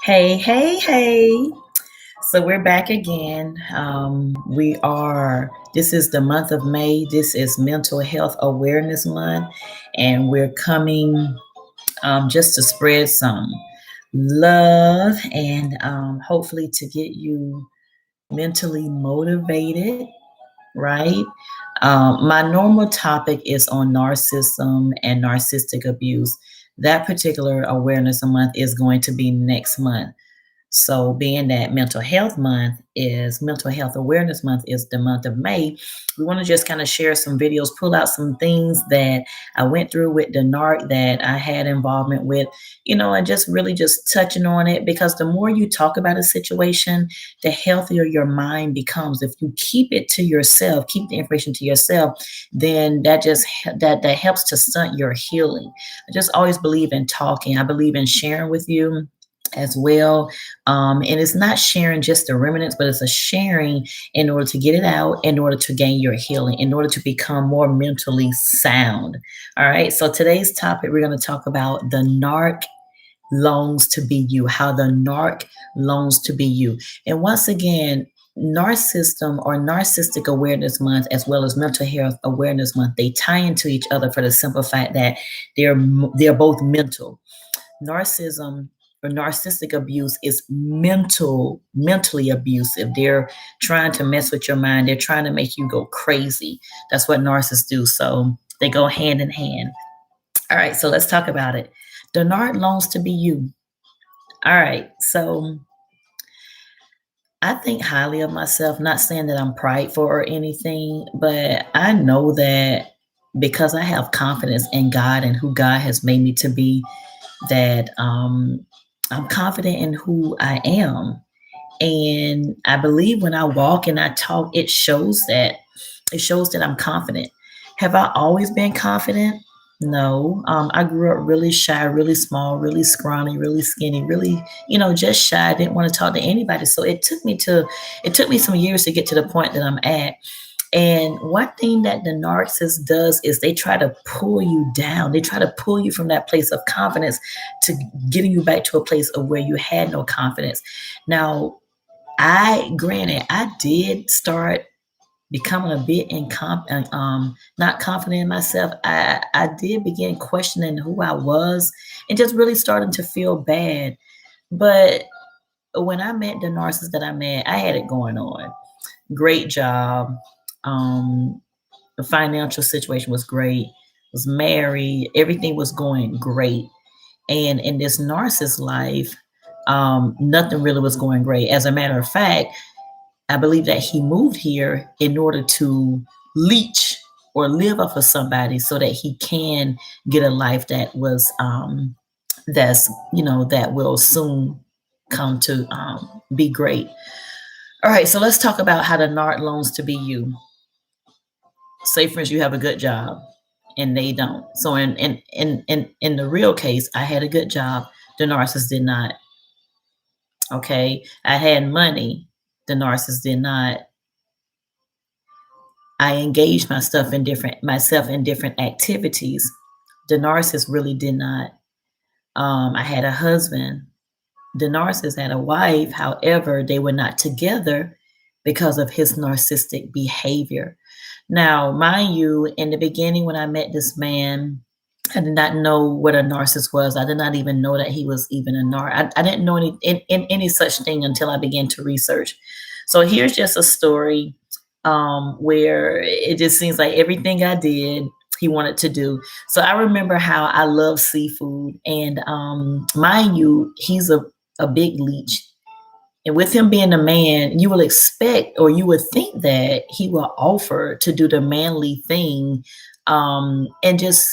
Hey, hey, hey. So we're back again. This is the month of May. This is Mental Health Awareness Month. And we're coming just to spread some love and hopefully to get you mentally motivated, right? My normal topic is on narcissism and narcissistic abuse. That particular awareness month is going to be next month. So, being that Mental Health Awareness Month is the month of May, we want to just kind of share some videos, pull out some things that I went through with the Narc that I had involvement with, and just really just touching on it because the more you talk about a situation, the healthier your mind becomes. If you keep it to yourself, keep the information to yourself, then that helps to stunt your healing. I just always believe in talking. I believe in sharing with you as well. And it's not sharing just the remnants, but it's a sharing in order to get it out, in order to gain your healing, in order to become more mentally sound. All right. So today's topic, we're going to talk about the narc longs to be you, how the narc longs to be you. And once again, narcissism or narcissistic awareness month as well as mental health awareness month, they tie into each other for the simple fact that they're both mental. Narcissism or narcissistic abuse is mentally abusive. They're trying to mess with your mind. They're trying to make you go crazy. That's what narcissists do. So they go hand in hand. All right, so let's talk about it. The narc longs to be you. All right, so I think highly of myself, not saying that I'm prideful or anything, but I know that because I have confidence in God and who God has made me to be, that I'm confident in who I am. And I believe when I walk and I talk, it shows that I'm confident. Have I always been confident? No. I grew up really shy, really small, really scrawny, really skinny, really, just shy. I didn't want to talk to anybody. So it took me some years to get to the point that I'm at. And one thing that the narcissist does is they try to pull you down. They try to pull you from that place of confidence to getting you back to a place of where you had no confidence. Now, I did start becoming a bit not confident in myself. I did begin questioning who I was and just really starting to feel bad. But when I met the narcissist that I met, I had it going on. Great job. Um, the financial situation was great. Was married. Everything was going great. And in this narcissist life, nothing really was going great. As a matter of fact, I believe that he moved here in order to leech or live off of somebody so that he can get a life that will soon come to be great. All right, so let's talk about how the narc longs to be you. Say, for instance, you have a good job and they don't. So in the real case, I had a good job. The narcissist did not. Okay. I had money. The narcissist did not. I engaged myself in different activities. The narcissist really did not. I had a husband. The narcissist had a wife. However, they were not together because of his narcissistic behavior. Now, mind you, in the beginning, when I met this man, I did not know what a narcissist was. I did not even know that he was even a narc. I didn't know any such thing until I began to research. So here's just a story where it just seems like everything I did, he wanted to do. So I remember how I love seafood. And mind you, he's a big leech. And with him being a man, you will expect or you would think that he will offer to do the manly thing and just,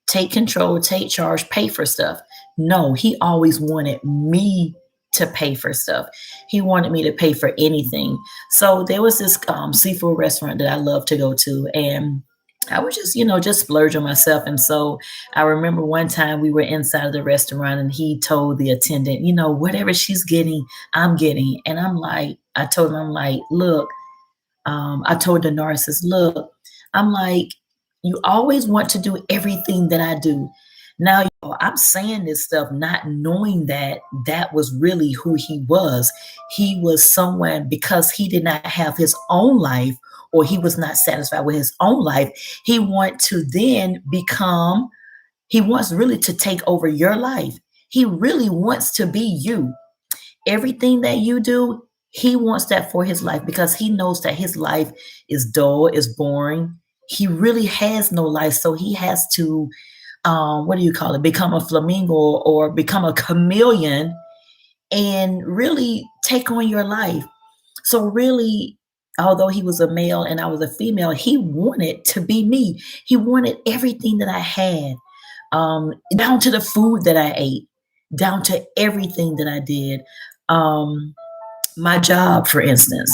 take control, take charge, pay for stuff. No, he always wanted me to pay for stuff. He wanted me to pay for anything. So there was this seafood restaurant that I love to go to. And I would just splurge on myself. And so I remember one time we were inside of the restaurant and he told the attendant, whatever she's getting, I'm getting. And I told him, I'm like, look, I told the narcissist, look, I'm like, you always want to do everything that I do. Now you I'm saying this stuff not knowing that that was really who he was. He was someone, because he did not have his own life, or he was not satisfied with his own life. He want to then become, he wants really to take over your life. He really wants to be you. Everything that you do, he wants that for his life, because he knows that his life is dull, is boring. He really has no life. So he has to, what do you call it? Become a flamingo or become a chameleon and really take on your life. So really, although he was a male and I was a female, he wanted to be me. He wanted everything that I had, down to the food that I ate, down to everything that I did. Um, my job, for instance,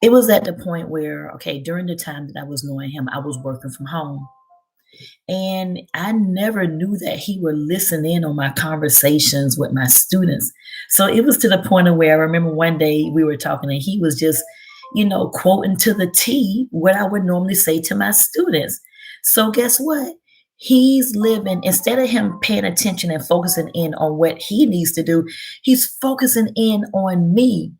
it was at the point where, okay, during the time that I was knowing him, I was working from home. And I never knew that he would listen in on my conversations with my students. So it was to the point of where I remember one day we were talking and he was just, quoting to the T what I would normally say to my students. So guess what? He's living, instead of him paying attention and focusing in on what he needs to do, he's focusing in on me.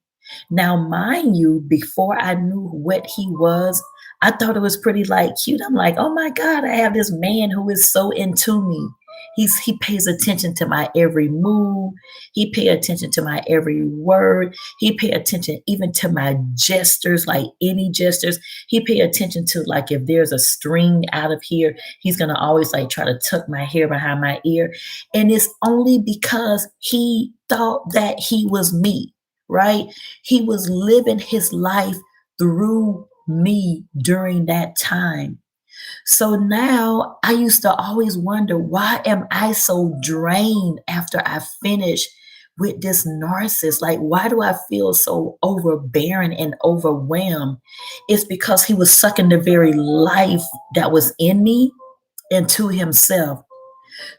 Now, mind you, before I knew what he was, I thought it was pretty like cute. I'm like, oh my God, I have this man who is so into me. He pays attention to my every move. He pay attention to my every word. He pay attention even to my gestures, like any gestures. He pay attention to, like, if there's a string out of here, he's gonna always like try to tuck my hair behind my ear. And it's only because he thought that he was me, right? He was living his life through me during that time. So now I used to always wonder, why am I so drained after I finish with this narcissist? Like, why do I feel so overbearing and overwhelmed? It's because he was sucking the very life that was in me into himself.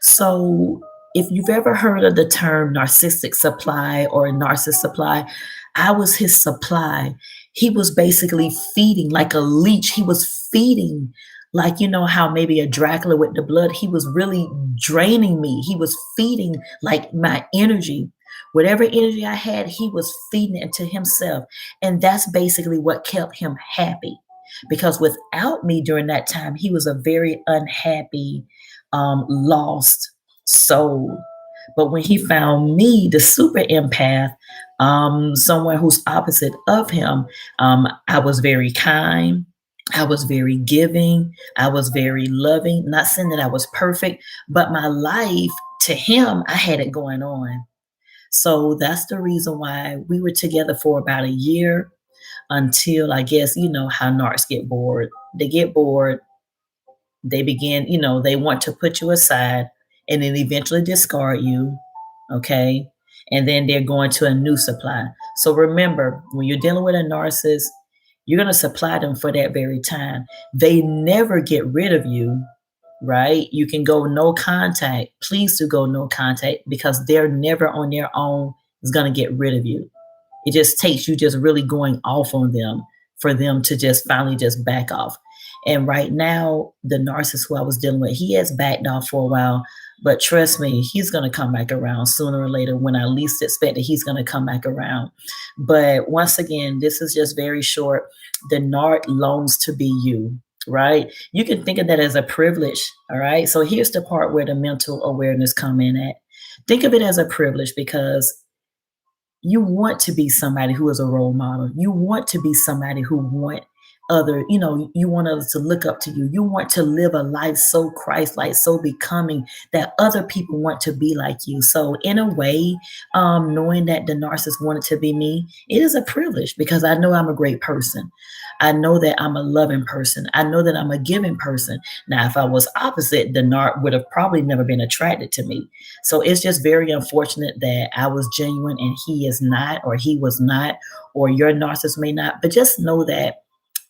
So, if you've ever heard of the term narcissistic supply or narcissist supply, I was his supply. He was basically feeding like a leech. He was feeding, like, how maybe a Dracula with the blood, he was really draining me. He was feeding like my energy. Whatever energy I had, he was feeding it into himself. And that's basically what kept him happy. Because without me during that time, he was a very unhappy, lost soul. But when he found me, the super empath, someone who's opposite of him, I was very kind. I was very giving. I was very loving. Not saying that I was perfect, but my life, to him, I had it going on. So that's the reason why we were together for about a year, until, I guess, how narcs get bored. They get bored, they begin, they want to put you aside and then eventually discard you. Okay. And then they're going to a new supply. So remember, when you're dealing with a narcissist, you're going to supply them for that very time. They never get rid of you, right? You can go no contact. Please do go no contact, because they're never on their own is going to get rid of you. It just takes you just really going off on them for them to just finally just back off. And right now, the narcissist who I was dealing with, he has backed off for a while. But trust me, he's going to come back around sooner or later. When I least expect it, he's going to come back around. But once again, this is just very short. The narc longs to be you, right? You can think of that as a privilege, all right? So here's the part where the mental awareness come in at. Think of it as a privilege, because you want to be somebody who is a role model. You want to be somebody who you want others to look up to you. You want to live a life so Christ-like, so becoming, that other people want to be like you. So in a way, knowing that the narcissist wanted to be me, it is a privilege, because I know I'm a great person. I know that I'm a loving person. I know that I'm a giving person. Now, if I was opposite, the narc would have probably never been attracted to me. So it's just very unfortunate that I was genuine and he is not, or he was not, or your narcissist may not. But just know that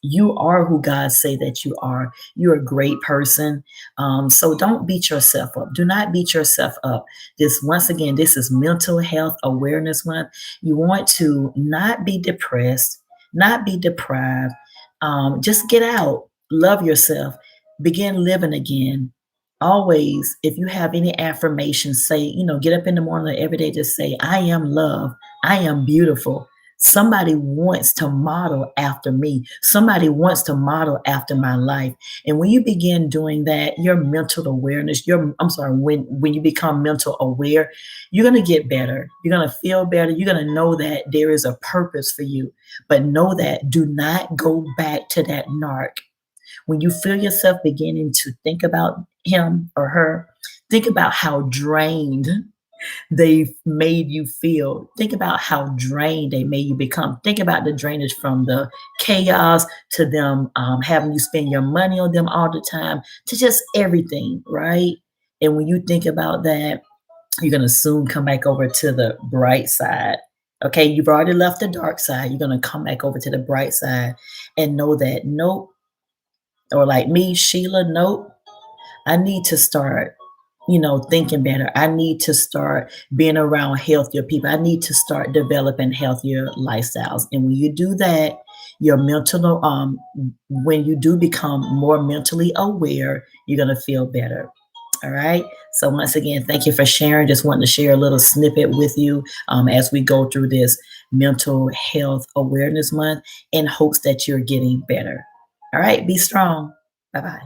you are who God say that you are. You're a great person. So don't beat yourself up. Do not beat yourself up. Once again, this is Mental Health Awareness Month. You want to not be depressed, not be deprived. Just get out, love yourself, begin living again. Always, if you have any affirmations, say, get up in the morning or every day, just say, I am love. I am beautiful. Somebody wants to model after me. Somebody wants to model after my life. And when you begin doing that, your mental awareness, when you become mental aware, you're going to get better. You're going to feel better. You're going to know that there is a purpose for you. But know that do not go back to that narc. When you feel yourself beginning to think about him or her, think about how drained they've made you feel. Think about how drained they made you become. Think about the drainage from the chaos to them having you spend your money on them all the time to just everything, right? And when you think about that, you're going to soon come back over to the bright side. Okay, you've already left the dark side. You're going to come back over to the bright side and know that nope, or like me, Sheila, nope, I need to start, thinking better. I need to start being around healthier people. I need to start developing healthier lifestyles. And when you do that, your mental, when you do become more mentally aware, you're going to feel better. All right. So once again, thank you for sharing. Just wanting to share a little snippet with you as we go through this mental health awareness month in hopes that you're getting better. All right. Be strong. Bye bye.